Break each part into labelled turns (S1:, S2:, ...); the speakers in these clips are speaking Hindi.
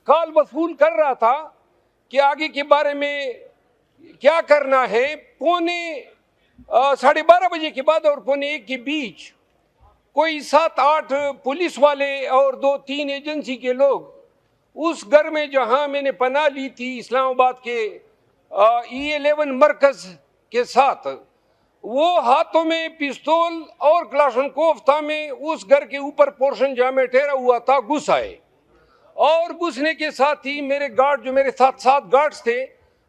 S1: कॉल वसूल कर रहा था कि आगे के बारे में क्या करना है। पौने 12:30 बजे के बाद और पौने 1 के बीच कोई 7-8 पुलिस वाले और 2-3 एजेंसी के लोग उस घर में जहां मैंने पनाह ली थी इस्लामाबाद के E11 मरकज के साथ, वो हाथों में पिस्तौल और क्लाशनकोव था में उस घर के ऊपर पोर्शन जहां में ठहरा हुआ था घुस आए और घुसने के साथ ही मेरे गार्ड जो मेरे साथ 7 गार्ड्स थे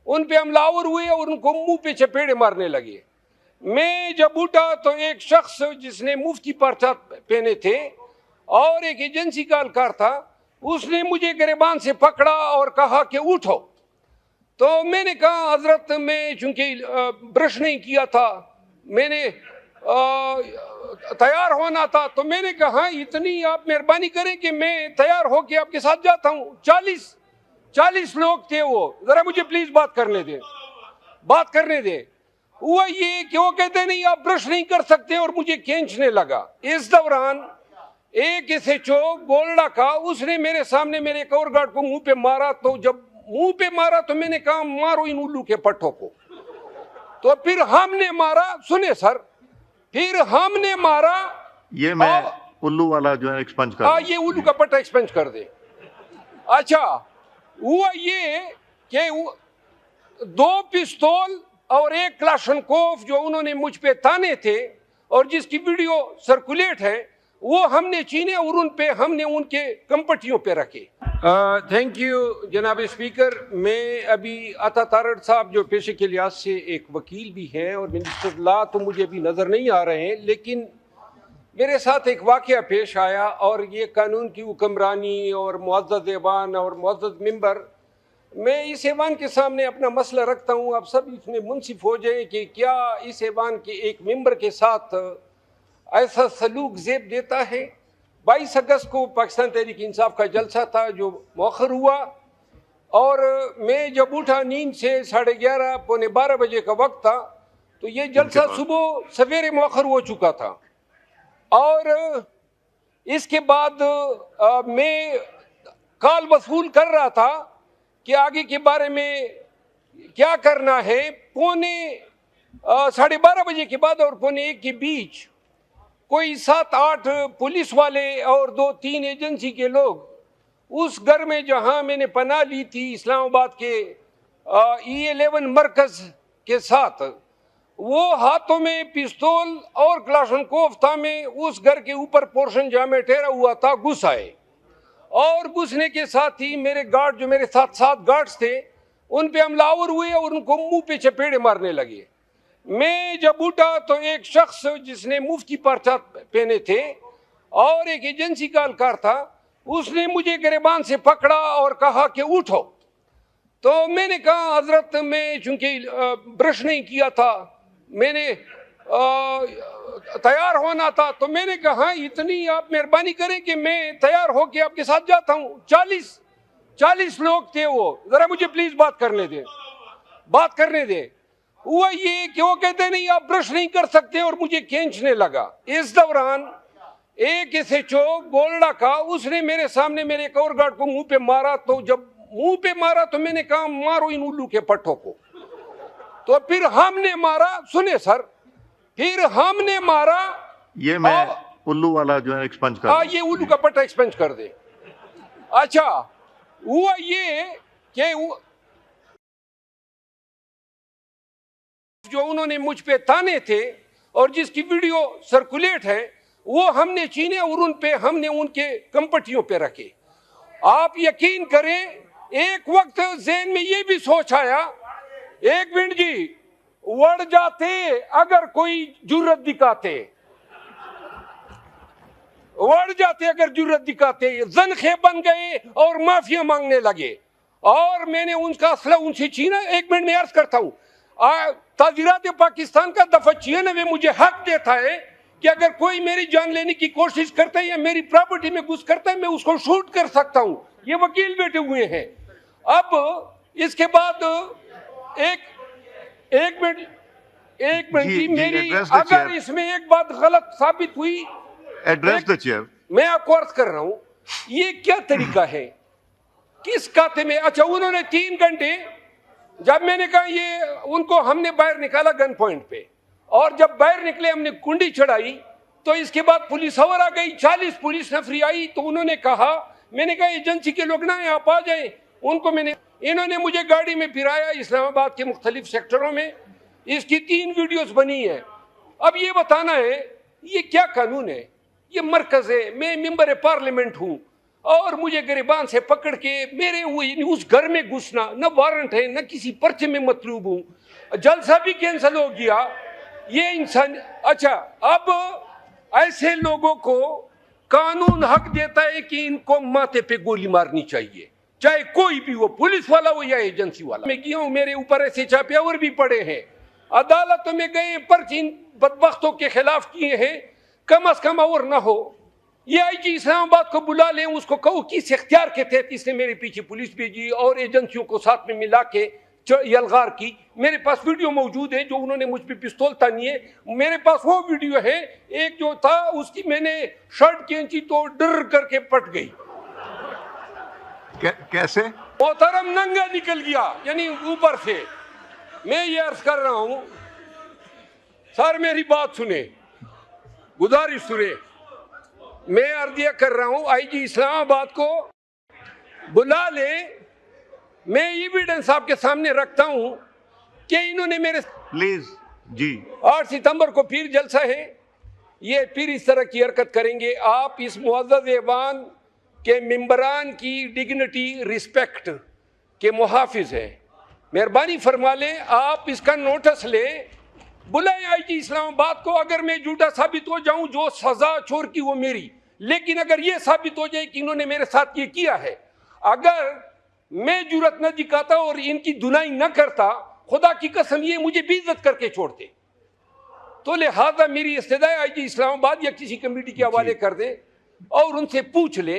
S1: उन पे हमलावर हुए और उनको मुंह पे चपेड़े मारने लगे। मैं जब उठा तो एक शख्स जिसने मुफ्ती पर्चा पहने थे और एक एजेंसी का अलकार था, उसने मुझे गिरबान से पकड़ा और कहा कि उठो। तो मैंने कहा हजरत मैं चूंकि ब्रश नहीं किया था, मैंने तैयार होना था, तो मैंने कहा इतनी आप मेहरबानी करें कि मैं तैयार होके आपके साथ जाता हूँ। 40 लोग थे, वो जरा मुझे प्लीज बात करने दे। हुआ ये कि वो कहते नहीं आप ब्रश नहीं कर सकते और मुझे खींचने लगा। इस दौरान एक SHO गोल्डा का उसने मेरे सामने मेरे एक और गार्ड को मुंह पे मारा। तो जब मुंह पे मारा तो मैंने कहा मारो इन उल्लू के पट्टों को। तो फिर हमने मारा, सुने सर, फिर हमने मारा।
S2: ये मैं उल्लू वाला जो है एक्सपंज कर
S1: ये उल्लू का पट्टा एक्सपंज कर दे। अच्छा, हुआ ये कि 2 पिस्तौल और 1 क्लाशनकोव जो उन्होंने मुझ पे ताने थे और जिसकी वीडियो सर्कुलेट है, वो हमने छीने और उन पे हमने उनके कंपटियों पे रखे। थैंक यू जनाब स्पीकर। मैं अभी अता तारड़ साहब जो पेशे के लिहाज से एक वकील भी हैं और मिनिस्टर लॉ तो मुझे अभी नज़र नहीं आ रहे हैं, लेकिन मेरे साथ एक वाक़या पेश आया और ये कानून की हुक्मरानी और मुअज़्ज़ज़ ऐवान और मुअज़्ज़ज़ मेंबर, मैं इस ऐवान के सामने अपना मसला रखता हूँ। आप सब इसमें मुंसिफ हो जाएं कि क्या इस ऐवान के एक मेंबर के साथ ऐसा सलूक जेब देता है। 22 अगस्त को पाकिस्तान तहरीक इंसाफ का जलसा था जो मौखर हुआ और मैं जब उठा नींद से 11:30 पौने 12 बजे का वक्त था, तो ये जलसा सुबह सवेरे मौखर हो चुका था। और इसके बाद मैं कॉल वसूल कर रहा था कि आगे के बारे में क्या करना है। पौने 12:30 बजे के बाद और पौने 1 के बीच कोई 7-8 पुलिस वाले और 2-3 एजेंसी के लोग उस घर में जहां मैंने पनाह ली थी इस्लामाबाद के E11 मरकज के साथ, वो हाथों में पिस्तौल और क्लाशनकोव था में उस घर के ऊपर पोर्शन जहां में ठहरा हुआ था घुस आए और घुसने के साथ ही मेरे गार्ड जो मेरे साथ 7 गार्ड्स थे उन पे हमलावर हुए और उनको मुंह पे चपेड़े मारने लगे। मैं जब उठा तो एक शख्स जिसने मुफ्ती पर्चा पहने थे और एक एजेंसी का अलकार था, उसने मुझे गिरबान से पकड़ा और कहा कि उठो। तो मैंने कहा हजरत मैं चूंकि ब्रश नहीं किया था, मैंने तैयार होना था, तो मैंने कहा इतनी आप मेहरबानी करें कि मैं तैयार होके आपके साथ जाता हूँ। 40 लोग थे, वो जरा मुझे प्लीज बात करने दे। हुआ ये कि वो कहते नहीं आप ब्रश नहीं कर सकते और मुझे खींचने लगा। इस दौरान एक SHO गोल्डा का उसने मेरे सामने मेरे एक और गार्ड को मुंह पे मारा। तो जब मुंह पे मारा तो मैंने कहा मारो इन उल्लू के पट्टों को। तो फिर हमने मारा, सुने सर, फिर हमने मारा।
S2: ये मैं उल्लू वाला जो है एक्सपंज कर
S1: ये उल्लू का पट्टा एक्सपंज कर दे। अच्छा, हुआ ये कि जो उन्होंने मुझ पे ताने थे और जिसकी वीडियो सर्कुलेट है, वो हमने छीने और उन पे हमने उनके कंपटियों पे रखे। आप यकीन करें, एक वक्त ज़हन में ये भी सोच आया, एक मिनट जी, वड़ जाते अगर कोई जुर्रत दिखाते, ज़नखे बन गए और माफिया मांगने लगे और मैंने उनका असला उनसे छीना। 1 मिनट में अर्ज करता हूँ, ताज़ीरात पाकिस्तान का दफा 96 मुझे हक देता है कि अगर कोई मेरी जान लेने की कोशिश करता है या मेरी प्रॉपर्टी में घुस करता है, मैं उसको शूट कर सकता हूं। ये वकील बैठे हुए हैं। अब इसके बाद एक मिनट जी, मेरी अगर इसमें एक बात गलत साबित हुई,
S2: एड्रेस द चेयर।
S1: मैं आपको अर्ज कर रहा हूं, ये क्या तरीका है किस खाते में? अच्छा, उन्होंने 3 घंटे, जब मैंने कहा ये उनको, हमने बाहर निकाला गन पॉइंट पे, और जब बाहर निकले हमने कुंडी चढ़ाई, तो इसके बाद पुलिस और आ गई, 40 पुलिस नफरी आई। तो उन्होंने कहा, मैंने कहा एजेंसी के लोग ना आप आ जाए, उनको इन्होंने मुझे गाड़ी में फिराया इस्लामाबाद के मुख्तलिफ सेक्टरों में। इसकी 3 वीडियोस बनी है। अब ये बताना है ये क्या कानून है? ये मरकज है, मैं मेंबर पार्लियामेंट हूँ, और मुझे गिरबान से पकड़ के मेरे उस घर में घुसना, न वारंट है न किसी पर्चे में मतलूब हूँ, जलसा भी कैंसिल हो गया। ये इंसान, अच्छा, अब ऐसे लोगों को कानून हक देता है कि इनको माथे पे गोली मारनी चाहिए, चाहे कोई भी हो, पुलिस वाला हो या एजेंसी वाला। मैं गया हूं, मेरे ऊपर ऐसे छापे और भी पड़े हैं, अदालतों में गए, पर्चे इन बदबख्तों के खिलाफ किए हैं, कम अज कम और ना हो। ये आईजी इस्लामाबाद को बुला लें, उसको कहो किस इख्तियार के तहत इसने मेरे पीछे पुलिस भेजी और एजेंसियों को साथ में मिला के यलगार की। मेरे पास वीडियो मौजूद है, जो उन्होंने मुझ पे पिस्तौल तानी है, मेरे पास वो वीडियो है। एक जो था उसकी मैंने शर्ट खींची तो डर करके पट गई।
S2: कैसे?
S1: मोहतरम नंगा निकल गया, यानी ऊपर से। मैं ये अर्ज कर रहा हूं, सर मेरी बात सुने, गुजारिश सुने। मैं अर्जिया कर रहा हूं आईजी इस्लामाबाद को बुला ले। मैं एविडेंस आपके सामने रखता हूं कि इन्होंने मेरे,
S2: प्लीज जी,
S1: 8 सितंबर को फिर जलसा है, ये फिर इस तरह की हरकत करेंगे। आप इस मुअज़्ज़ज़ ऐवान के मेंबरान की डिग्निटी, रिस्पेक्ट के मुहाफिज हैं, मेहरबानी फरमा लें, आप इसका नोटिस लें, बुलाएं आईजी इस्लामाबाद को। अगर मैं झूठा साबित हो जाऊं, जो सजा छोड़ की वो मेरी, लेकिन अगर ये साबित हो जाए कि इन्होंने मेरे साथ ये किया है, अगर मैं जुर्रत न दिखाता और इनकी दुनाई न करता, खुदा की कसम ये मुझे बेइज्जत करके छोड़ते। तो लिहाजा मेरी इस्तदा आईजी इस्लामाबाद या किसी कमेटी के हवाले कर दें और उनसे पूछ लें